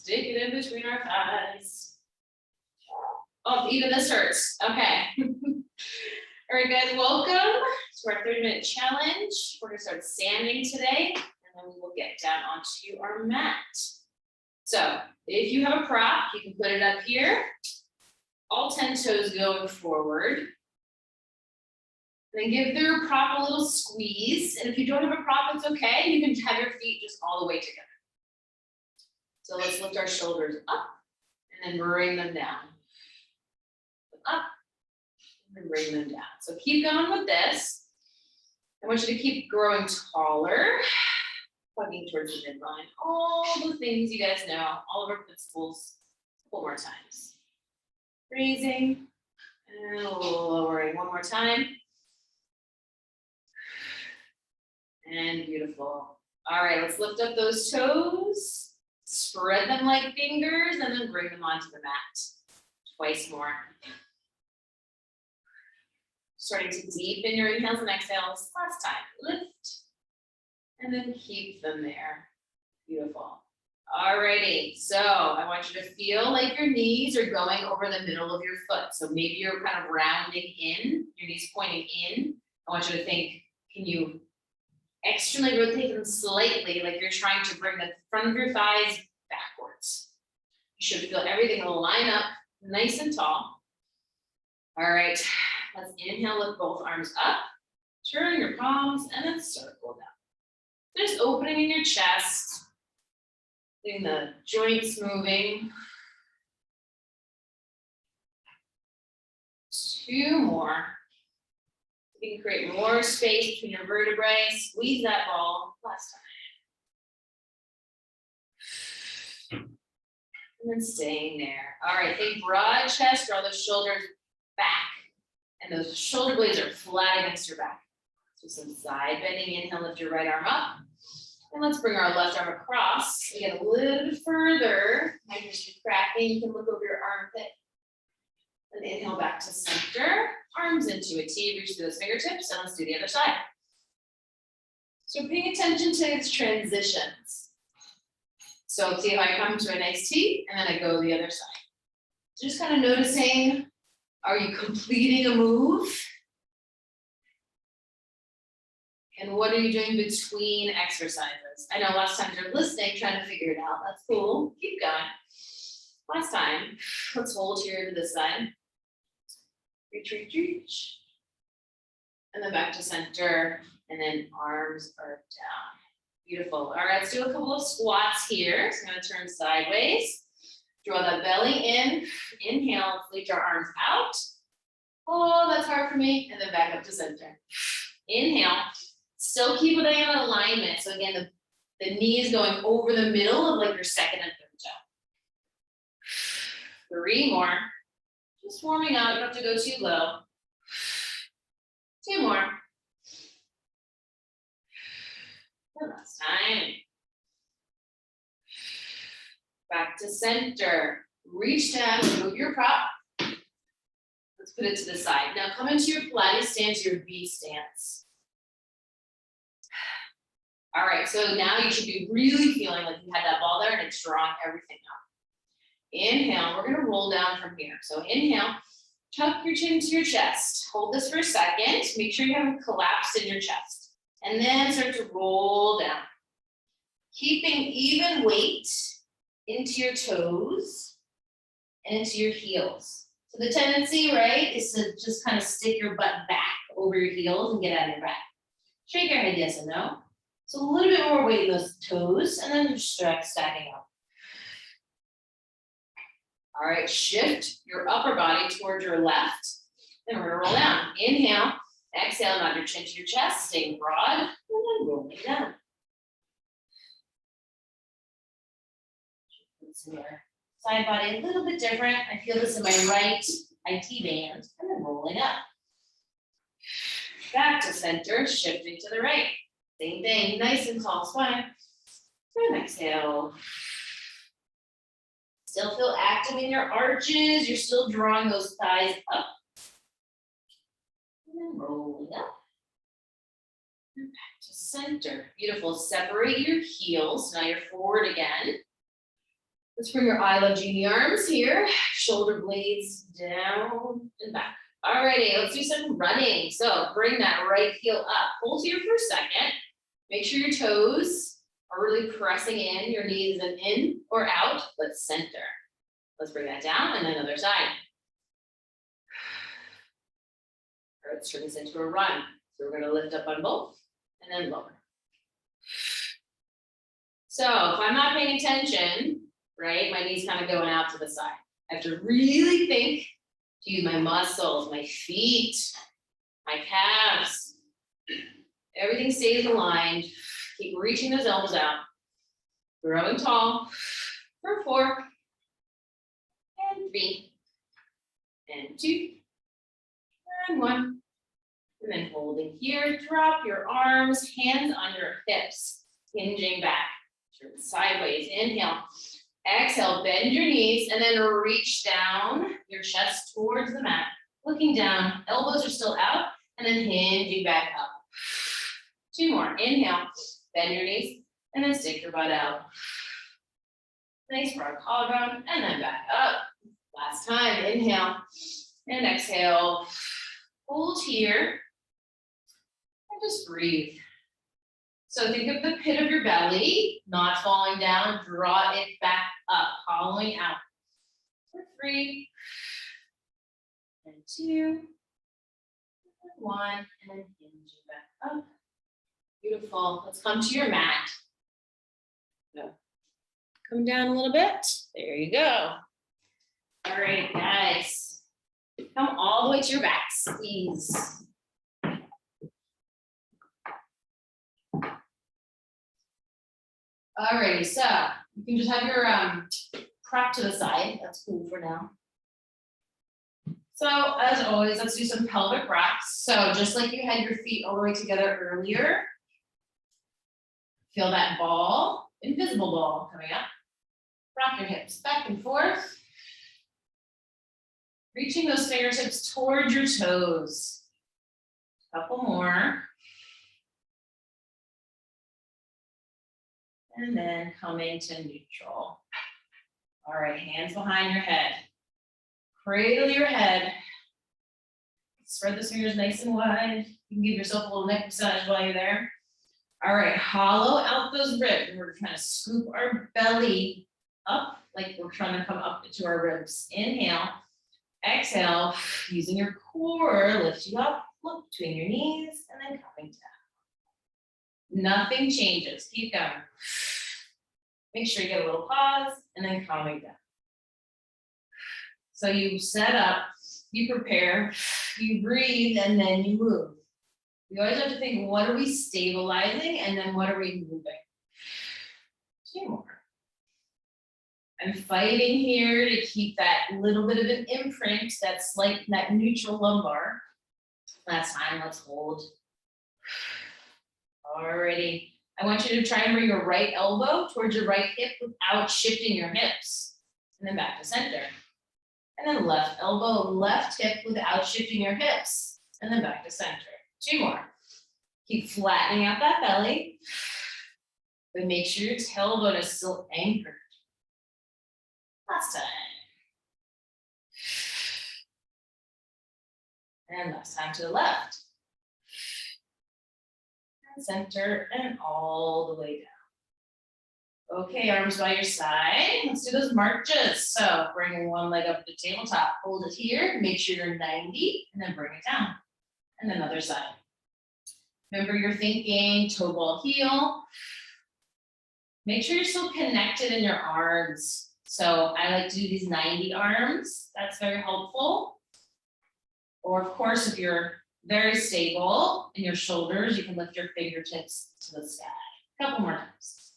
Stick it in between our thighs. Oh, even this hurts. Okay. All right, guys, welcome to our 30-minute challenge. We're gonna start sanding today, and then we will get down onto our mat. So if you have a prop, you can put it up here. All 10 toes going forward. Then give your prop a little squeeze. And if you don't have a prop, it's okay. You can have your feet just all the way together. So let's lift our shoulders up and then bring them down. Up and bring them down. So keep going with this. I want you to keep growing taller, plugging towards the midline. All the things you guys know, all of our principles. A couple more times. Raising and lowering. One more time. And beautiful. All right, let's lift up those toes. Spread them like fingers and then bring them onto the mat. Twice more. Starting to deepen your inhales and exhales. Last time. Lift. And then keep them there. Beautiful. Alrighty. So I want you to feel like your knees are going over the middle of your foot. So maybe you're kind of rounding in, your knees pointing in. I want you to think, can you externally rotate them slightly, like you're trying to bring the front of your thighs backwards. You should feel everything line up nice and tall. All right, let's inhale, lift both arms up, turn your palms, and then circle down. Just opening in your chest, getting the joints moving. 2 more. You can create more space between your vertebrae. Squeeze that ball. Last time. And then staying there. All right, think broad chest, draw those shoulders back. And those shoulder blades are flat against your back. So some side bending. Inhale, lift your right arm up. And let's bring our left arm across. Again, a little bit further. Might just be cracking. You can look over your armpit. And inhale back to center. Arms into a T, reach through those fingertips, and let's do the other side. So paying attention to its transitions. So see how I come to a nice T, and then I go the other side. So just kind of noticing, are you completing a move? And what are you doing between exercises? I know lots of times you're listening, trying to figure it out. That's cool. Keep going. Last time, let's hold here to this side. Reach, reach, reach. And then back to center. And then arms are down. Beautiful. All right, let's do a couple of squats here. So I'm going to turn sideways. Draw that belly in. Inhale, let's reach our arms out. Oh, that's hard for me. And then back up to center. Inhale. Still keep it in alignment. So again, the knee is going over the middle of like your second and third toe. 3 more. Just warming up, you don't have to go too low. 2 more. One last time. Back to center. Reach down, move your prop. Let's put it to the side. Now come into your Pilates stance, your V stance. All right, so now you should be really feeling like you had that ball there and it's drawing everything up. Inhale, we're gonna roll down from here. So inhale, tuck your chin to your chest. Hold this for a second. Make sure you haven't collapsed in your chest. And then start to roll down. Keeping even weight into your toes and into your heels. So the tendency, right, is to just kind of stick your butt back over your heels and get out of your back. Shake your head yes and no. So a little bit more weight in those toes and then just start stacking up. All right, shift your upper body towards your left. Then we're gonna roll down. Inhale, exhale, nod your chin to your chest, staying broad, and then rolling down. Side body a little bit different. I feel this in my right IT band, and then rolling up. Back to center, shifting to the right. Same thing, nice and tall spine. And exhale. Still feel active in your arches. You're still drawing those thighs up. And then rolling up. And back to center. Beautiful. Separate your heels. Now you're forward again. Let's bring your I Love Genie arms here, shoulder blades down and back. Alrighty, let's do some running. So bring that right heel up, hold here for a second. Make sure your toes are really pressing in, your knees isn't in or out, but center. Let's bring that down and then other side. All right, let's turn this into a run. So we're gonna lift up on both and then lower. So if I'm not paying attention, right, my knee's kind of going out to the side. I have to really think to use my muscles, my feet, my calves. Everything stays aligned. Keep reaching those elbows out. Growing tall for 4 and 3 and 2 and 1. And then holding here, drop your arms, hands on your hips, hinging back. Turn sideways, inhale. Exhale, bend your knees and then reach down your chest towards the mat. Looking down, elbows are still out and then hinging back up. 2 more, inhale, bend your knees and then stick your butt out. Nice broad collarbone and then back up. Last time, inhale and exhale. Hold here and just breathe. So think of the pit of your belly, not falling down, draw it back up, hollowing out. For 3 and 2 and 1, and then hinge back up. Beautiful. Let's come to your mat. Come down a little bit. There you go. All right, guys. Come all the way to your back. Squeeze. Alrighty, so you can just have your prop to the side. That's cool for now. So as always, let's do some pelvic wraps. So just like you had your feet all the way together earlier, feel that ball, invisible ball coming up. Rock your hips back and forth. Reaching those fingertips towards your toes. A couple more. And then coming to neutral. All right, hands behind your head. Cradle your head. Spread those fingers nice and wide. You can give yourself a little neck massage while you're there. All right, hollow out those ribs. We're trying to scoop our belly up, like we're trying to come up into our ribs. Inhale, exhale, using your core, lift you up, look between your knees, and then coming down. Nothing changes, keep going. Make sure you get a little pause, and then calming down. So you set up, you prepare, you breathe, and then you move. You always have to think, what are we stabilizing, and then what are we moving? 2 more. I'm fighting here to keep that little bit of an imprint, that neutral lumbar. Last time, let's hold. Alrighty. I want you to try and bring your right elbow towards your right hip without shifting your hips. And then back to center. And then left elbow, left hip without shifting your hips. And then back to center. 2 more. Keep flattening out that belly. But make sure your tailbone is still anchored. Last time. And last time to the left. And center and all the way down. Okay, arms by your side. Let's do those marches. So bring one leg up to the tabletop. Hold it here. Make sure you're 90 and then bring it down. And then other side. Remember you're thinking toe ball heel. Make sure you're still connected in your arms. So I like to do these 90 arms. That's very helpful. Or of course, if you're very stable in your shoulders, you can lift your fingertips to the sky. A couple more times.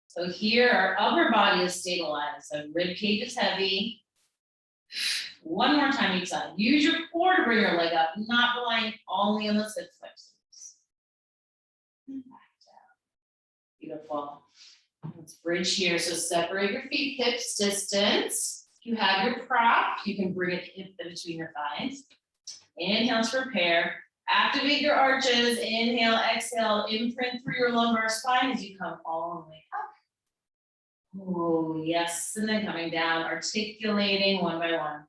So here our upper body is stabilized. So rib cage is heavy. One more time each side. Use your core to bring your leg up, not relying only on the sit flexors. Back down. Beautiful. Let's bridge here. So separate your feet, hips distance. If you have your prop, you can bring it in between your thighs. Inhale to prepare. Activate your arches. Inhale, exhale, imprint through your lumbar spine as you come all the way up. Oh, yes. And then coming down, articulating one by one.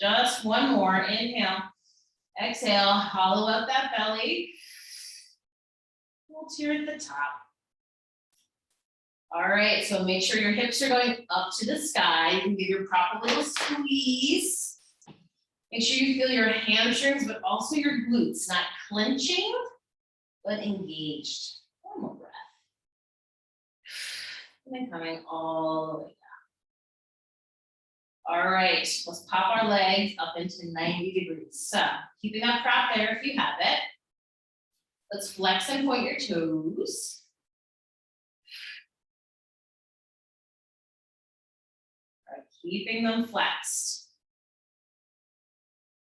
Just one more. Inhale. Exhale. Hollow out that belly. Hold here at the top. All right. So make sure your hips are going up to the sky. You can give your prop a little squeeze. Make sure you feel your hamstrings, but also your glutes, not clenching, but engaged. One more breath. And then coming all the way down. All right, let's pop our legs up into 90 degrees. So keeping that prop there if you have it. Let's flex and point your toes. All right, keeping them flexed.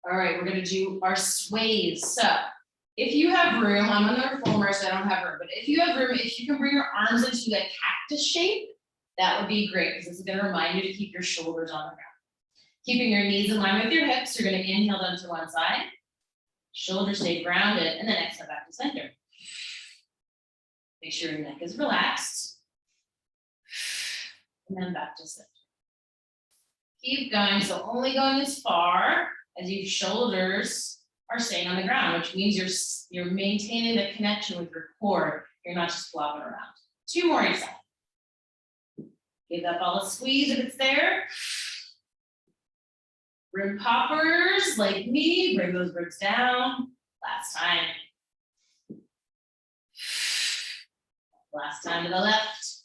All right, we're gonna do our sways. So if you have room, I'm on the reformer, so I don't have room, but if you have room, if you can bring your arms into a cactus shape, that would be great, because this is gonna remind you to keep your shoulders on the ground. Keeping your knees in line with your hips, you're gonna inhale down to one side, shoulders stay grounded, and then exhale back to center. Make sure your neck is relaxed, and then back to center. Keep going, so only going as far as your shoulders are staying on the ground, which means you're maintaining the connection with your core. You're not just flopping around. 2 more each side. Give that ball a squeeze if it's there. Rib poppers like me, bring those ribs down. Last time. Last time to the left.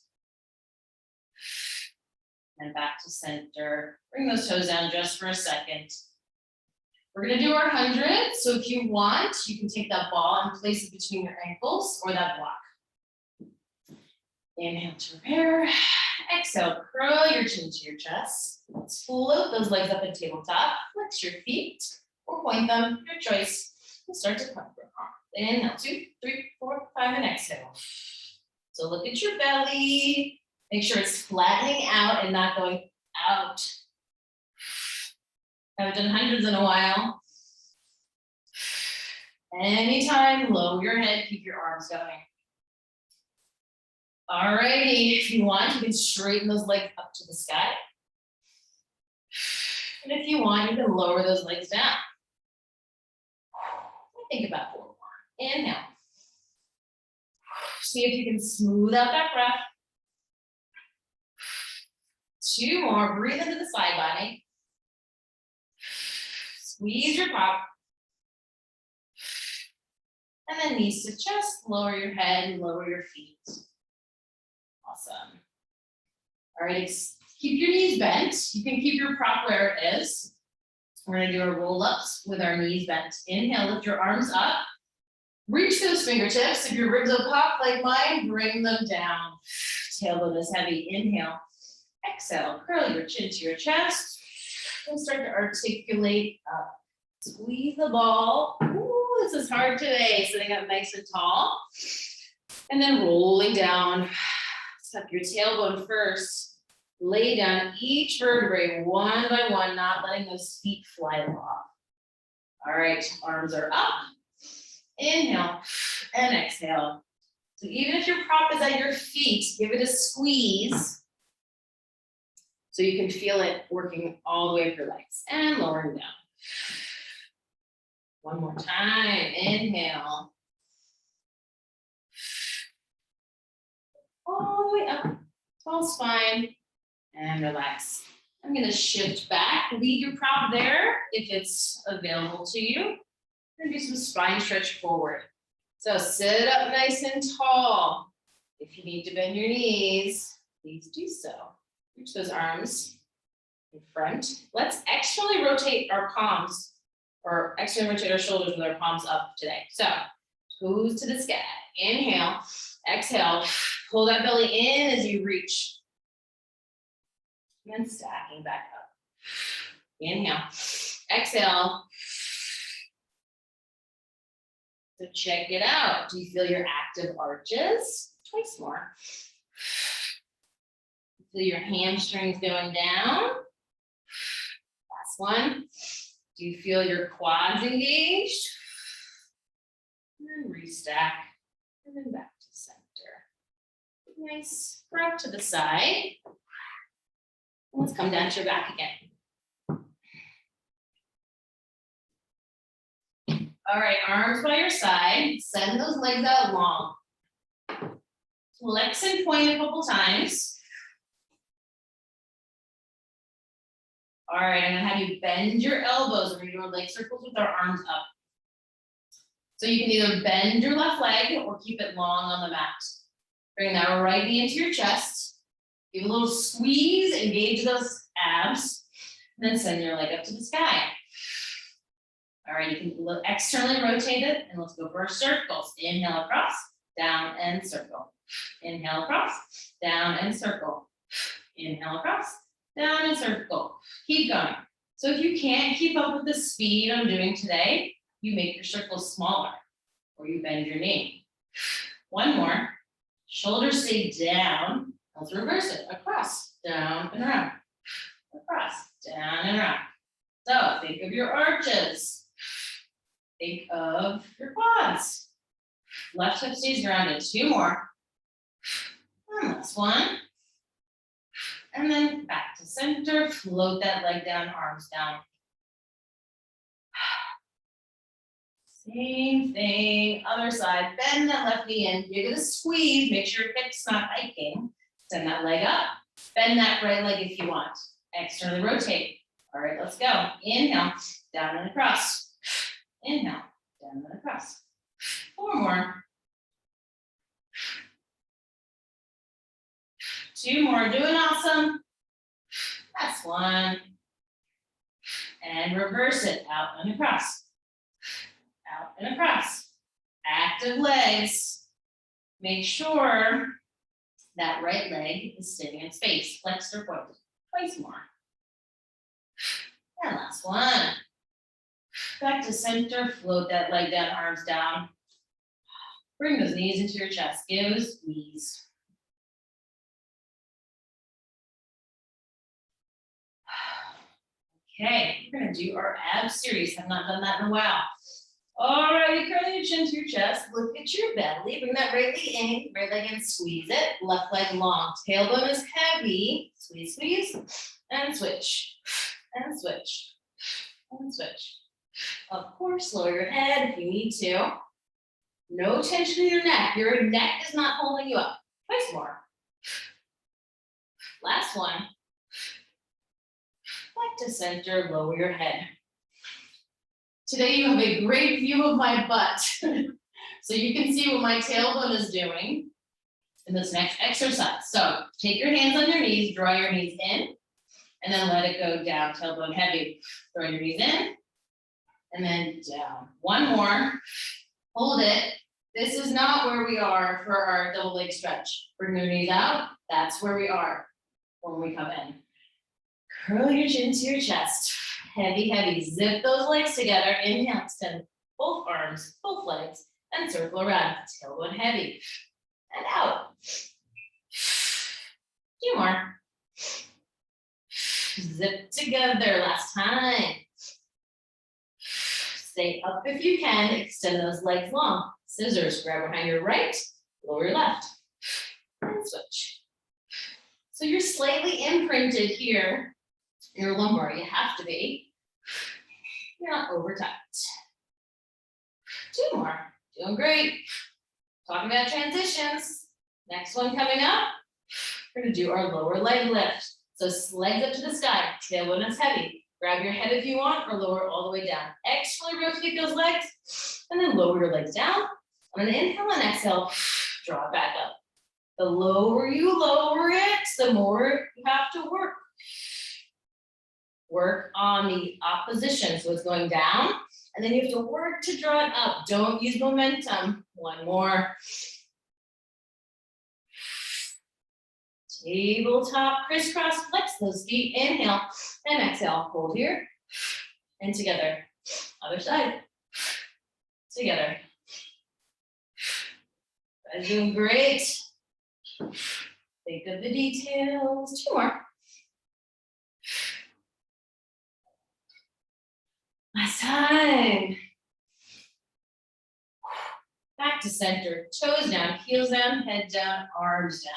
And back to center. Bring those toes down just for a second. We're gonna do our 100. So if you want, you can take that ball and place it between your ankles or that block. Inhale to prepare. Exhale, curl your chin to your chest. Let's float those legs up at tabletop. Flex your feet or point them, your choice. And start to come for arm. Inhale, 2, 3, 4, 5, and exhale. So look at your belly. Make sure it's flattening out and not going out. Haven't done hundreds in a while. Anytime, lower your head, keep your arms going. Alrighty, if you want, you can straighten those legs up to the sky. And if you want, you can lower those legs down. Think about 4 more. Inhale. See if you can smooth out that breath. 2 more, breathe into the side body. Squeeze your prop. And then knees to chest, lower your head, lower your feet. Awesome. All right, keep your knees bent. You can keep your prop where it is. We're gonna do our roll-ups with our knees bent. Inhale, lift your arms up. Reach those fingertips. If your ribs will pop like mine, bring them down. Tailbone is heavy. Inhale. Exhale, curl your chin to your chest. And start to articulate up. Squeeze the ball. Ooh, this is hard today. Sitting up nice and tall. And then rolling down. Tuck your tailbone first. Lay down each vertebrae one by one, not letting those feet fly off. All right, arms are up. Inhale and exhale. So even if your prop is at your feet, give it a squeeze so you can feel it working all the way up your legs and lowering down. One more time. Inhale. All the way up. Tall spine. And relax. I'm going to shift back. Leave your prop there if it's available to you. And do some spine stretch forward. So sit up nice and tall. If you need to bend your knees, please do so. Reach those arms in front. Let's externally rotate our palms, or externally rotate our shoulders with our palms up today. So toes to the sky. Inhale, exhale. Pull that belly in as you reach. And stacking back up. Inhale, exhale. So check it out. Do you feel your active arches? Twice more. Feel your hamstrings going down. Last one. Do you feel your quads engaged? And then restack. And then back to center. Nice, rock to the side. Let's come down to your back again. All right, arms by your side. Send those legs out long. Flex and point a couple times. All right, I'm gonna have you bend your elbows. We're doing leg circles with our arms up. So you can either bend your left leg or keep it long on the mat. Bring that right knee into your chest. Give a little squeeze, engage those abs, and then send your leg up to the sky. All right, you can externally rotate it, and let's go for our circles. Inhale across, down and circle. Inhale across, down and circle. Inhale across, down and circle. Keep going. So if you can't keep up with the speed I'm doing today, you make your circles smaller, or you bend your knee. One more. Shoulders stay down. Let's reverse it. Across, down and around. Across, down and around. So think of your arches. Think of your quads. Left hip stays grounded. Two more. And last one. And then back to center. Float that leg down, arms down. Same thing, other side. Bend that left knee in. You're gonna squeeze. Make sure your hip's not hiking. Send that leg up. Bend that right leg if you want. Externally rotate. All right, let's go. Inhale, down and across. Inhale, down and across. Four more. Two more, doing awesome. Last one. And reverse it, out and across. Out and across. Active legs. Make sure that right leg is sitting in space, flexed or pointed. Twice more. And last one. Back to center, float that leg down, arms down. Bring those knees into your chest. Give a squeeze. Okay, we're gonna do our ab series. I've not done that in a while. All right, curl your chin to your chest. Look at your belly. Bring that right leg in, right leg in, squeeze it. Left leg long. Tailbone is heavy. Squeeze, squeeze, and switch, and switch, and switch. Of course, lower your head if you need to. No tension in your neck. Your neck is not holding you up. Twice more. Last one. Back to center, lower your head. Today you have a great view of my butt. So you can see what my tailbone is doing in this next exercise. So take your hands on your knees, draw your knees in, and then let it go down, tailbone heavy. Draw your knees in, and then down. One more, hold it. This is not where we are for our double leg stretch. Bring your knees out, that's where we are when we come in. Curl your chin to your chest. Heavy, heavy. Zip those legs together. Inhale, extend both arms, both legs, and circle around. Tailbone heavy. And out. Two more. Zip together. Last time. Stay up if you can. Extend those legs long. Scissors. Grab behind your right, lower your left. And switch. So you're slightly imprinted here. Your lumbar, you have to be. You're not over tight. Two more. Doing great. Talking about transitions. Next one coming up. We're going to do our lower leg lift. So legs up to the sky. Tailbone is heavy. Grab your head if you want or lower all the way down. Externally rotate those legs and then lower your legs down. I'm going to inhale and exhale. Draw it back up. The lower you lower it, the more you have to work. Work on the opposition. So it's going down, and then you have to work to draw it up. Don't use momentum. One more. Tabletop crisscross, flex those feet. Inhale and exhale. Hold here and together. Other side. Together. You guys are doing great. Think of the details. Two more. Last time. Back to center, toes down, heels down, head down, arms down.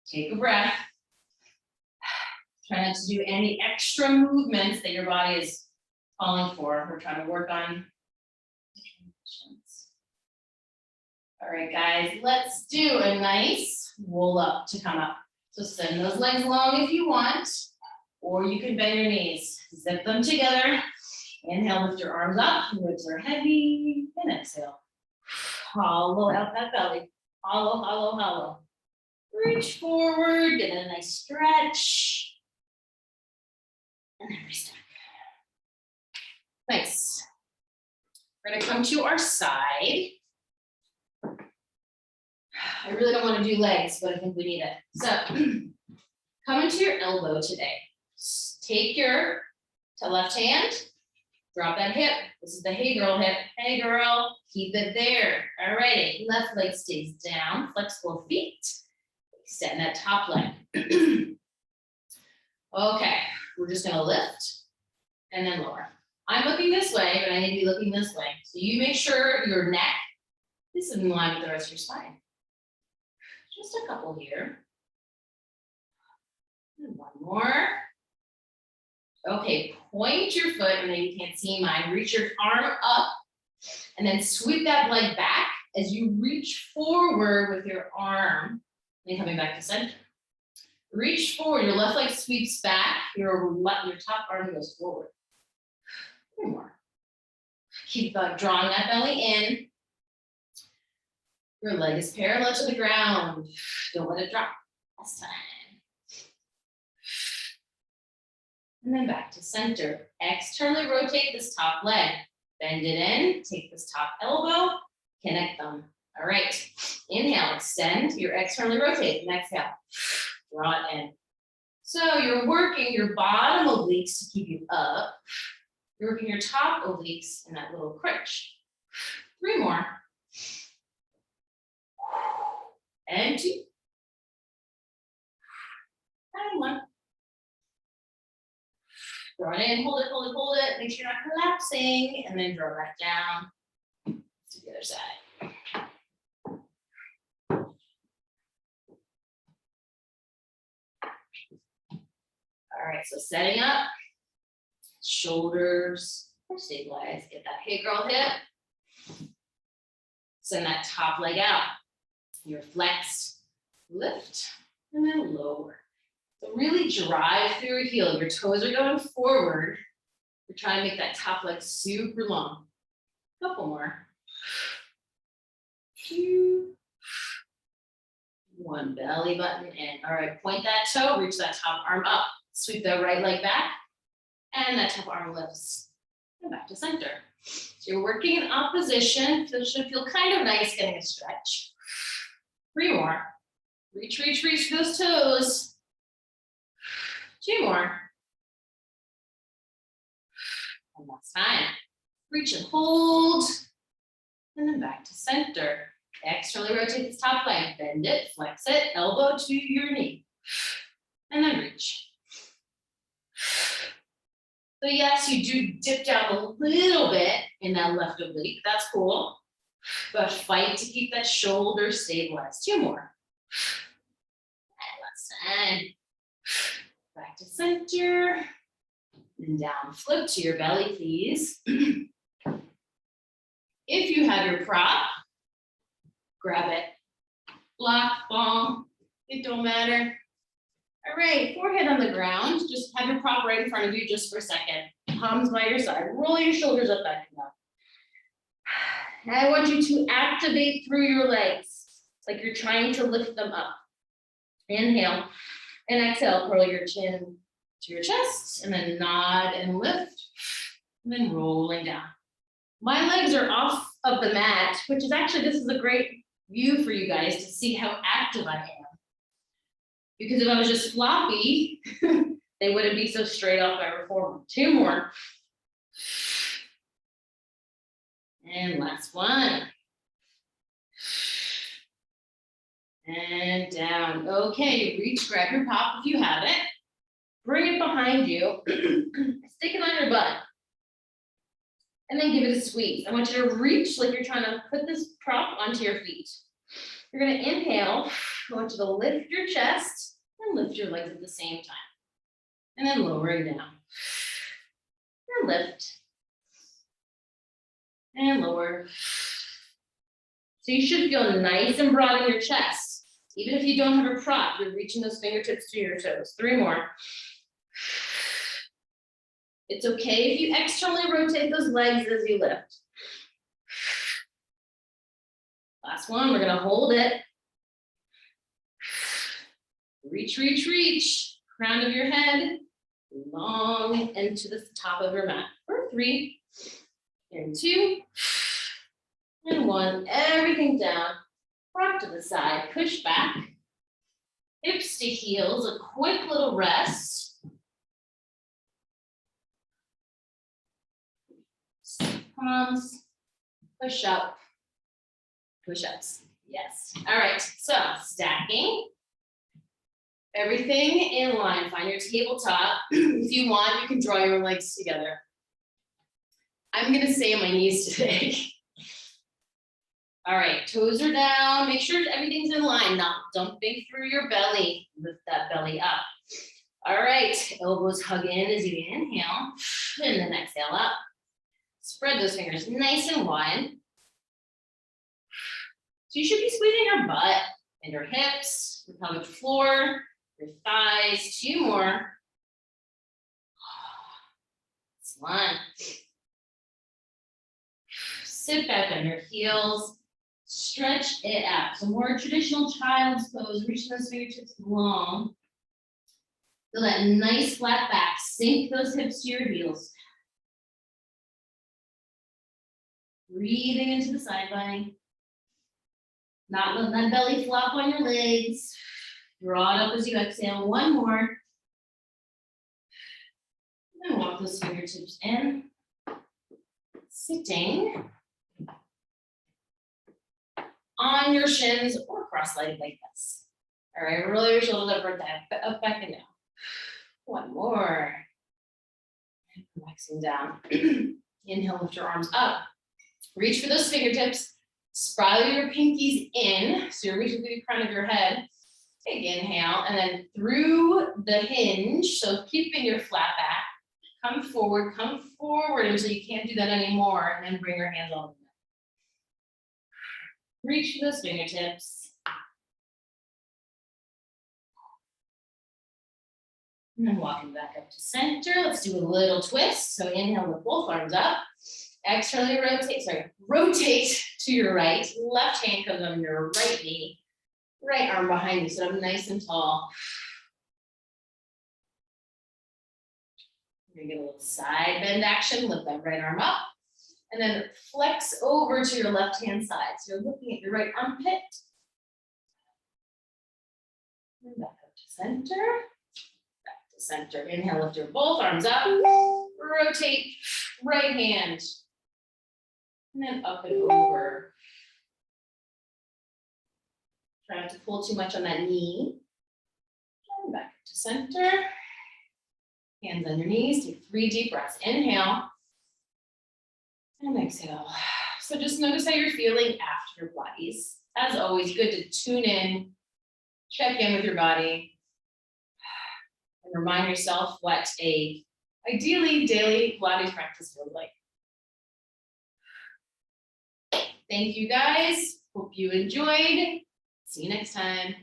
Take a breath. Try not to do any extra movements that your body is calling for. We're trying to work on. All right, guys, let's do a nice roll up to come up. So send those legs long if you want, or you can bend your knees. Zip them together. Inhale, lift your arms up, ribs are heavy, and exhale. Hollow out that belly. Hollow, hollow, hollow. Reach forward, get a nice stretch. And then restart. Nice. We're gonna come to our side. I really don't want to do legs, but I think we need it. So come into your elbow today. Take your left hand, drop that hip. This is the hey girl hip. Hey girl, keep it there. All righty, left leg stays down, flexible feet. Extend that top leg. Okay, we're just gonna lift and then lower. I'm looking this way, but I need to be looking this way. So you make sure your neck is in line with the rest of your spine. Just a couple here. And one more. Okay, point your foot, and then you can't see mine. Reach your arm up, and then sweep that leg back as you reach forward with your arm, and coming back to center. Reach forward, your left leg sweeps back, your top arm goes forward. One more. Keep drawing that belly in. Your leg is parallel to the ground. Don't let it drop. Last time. And then back to center. Externally rotate this top leg. Bend it in. Take this top elbow. Connect them. All right. Inhale, extend. You're externally rotate. And exhale. Draw it in. So you're working your bottom obliques to keep you up. You're working your top obliques in that little crunch. 3 more. And 2. And 1. Draw it in, hold it, hold it, hold it. Make sure you're not collapsing. And then draw that down to the other side. All right, so setting up. Shoulders are stabilized. Get that hey girl hip. Send that top leg out. You're flexed, lift, and then lower. So really drive through your heel. Your toes are going forward. You're trying to make that top leg super long. Couple more. 2. 1, belly button in. All right, point that toe, reach that top arm up. Sweep the right leg back, and that top arm lifts. And back to center. So you're working in opposition. So it should feel kind of nice getting a stretch. 3 more. Reach, reach, reach those toes. 2 more. And last time. Reach and hold. And then back to center. Externally rotate this top leg. Bend it, flex it, elbow to your knee. And then reach. So yes, you do dip down a little bit in that left oblique. That's cool. But fight to keep that shoulder stabilized. 2 more. And last time. Back to center. And down. Flip to your belly, please. If you have your prop, grab it. Block, ball, it don't matter. All right, forehead on the ground. Just have your prop right in front of you just for a second. Palms by your side. Roll your shoulders up, back and up. And I want you to activate through your legs, like you're trying to lift them up. Inhale and exhale, curl your chin to your chest, and then nod and lift, and then rolling down. My legs are off of the mat, which is actually, this is a great view for you guys to see how active I am. Because if I was just floppy, they wouldn't be so straight off my reformer. 2 more. And last one. And down. Okay, reach, grab your pop if you have it. Bring it behind you. Stick it on your butt. And then give it a squeeze. I want you to reach like you're trying to put this prop onto your feet. You're gonna inhale. I want you to lift your chest and lift your legs at the same time. And then lowering down. And lift. And lower. So you should feel nice and broad in your chest. Even if you don't have a prop, you're reaching those fingertips to your toes. 3 more. It's okay if you externally rotate those legs as you lift. Last one, we're gonna hold it. Reach, reach, reach. Crown of your head, long and to the top of your mat. For 3, and 2, and 1. Everything down, rock to the side, push back. Hips to heels, a quick little rest. Palms, push up, push-ups. Yes. All right, so stacking. Everything in line. Find your tabletop. If you want, you can draw your legs together. I'm gonna stay on my knees today. All right, toes are down. Make sure everything's in line, not dumping through your belly. Lift that belly up. All right, elbows hug in as you inhale, and then exhale up. Spread those fingers nice and wide. So you should be squeezing your butt and your hips, your pelvic floor, your thighs. 2 more. It's one. Sit back on your heels. Stretch it out. So more traditional child's pose. Reach those fingertips long. Feel that nice flat back. Sink those hips to your heels. Breathing into the side body. Not letting that belly flop on your legs. Draw it up as you exhale. 1 more. And walk those fingertips in. Sitting on your shins or cross-legged like this. All right, roll your shoulders up, back and down. 1 more. And relaxing down. Inhale, lift your arms up. Reach for those fingertips. Spiral your pinkies in. So you're reaching through the crown of your head. Big inhale, and then through the hinge. So keeping your flat back. Come forward until you can't do that anymore. And then bring your hands all the way. Reach for those fingertips. And then walking back up to center. Let's do a little twist. So inhale with both arms up. Externally rotate to your right. Left hand comes on your right knee. Right arm behind you, so I'm nice and tall. You're gonna get a little side bend action. Lift that right arm up. And then flex over to your left hand side. So you're looking at your right armpit. And back up to center. Back to center. Inhale, lift your both arms up. Rotate right hand. And then up and over. Try not to pull too much on that knee. And back up to center. Hands on your knees. Take 3 deep breaths. Inhale. And exhale. So just notice how you're feeling after your Pilates. As always, good to tune in, check in with your body, and remind yourself what a ideally daily Pilates practice feels like. Thank you guys. Hope you enjoyed. See you next time.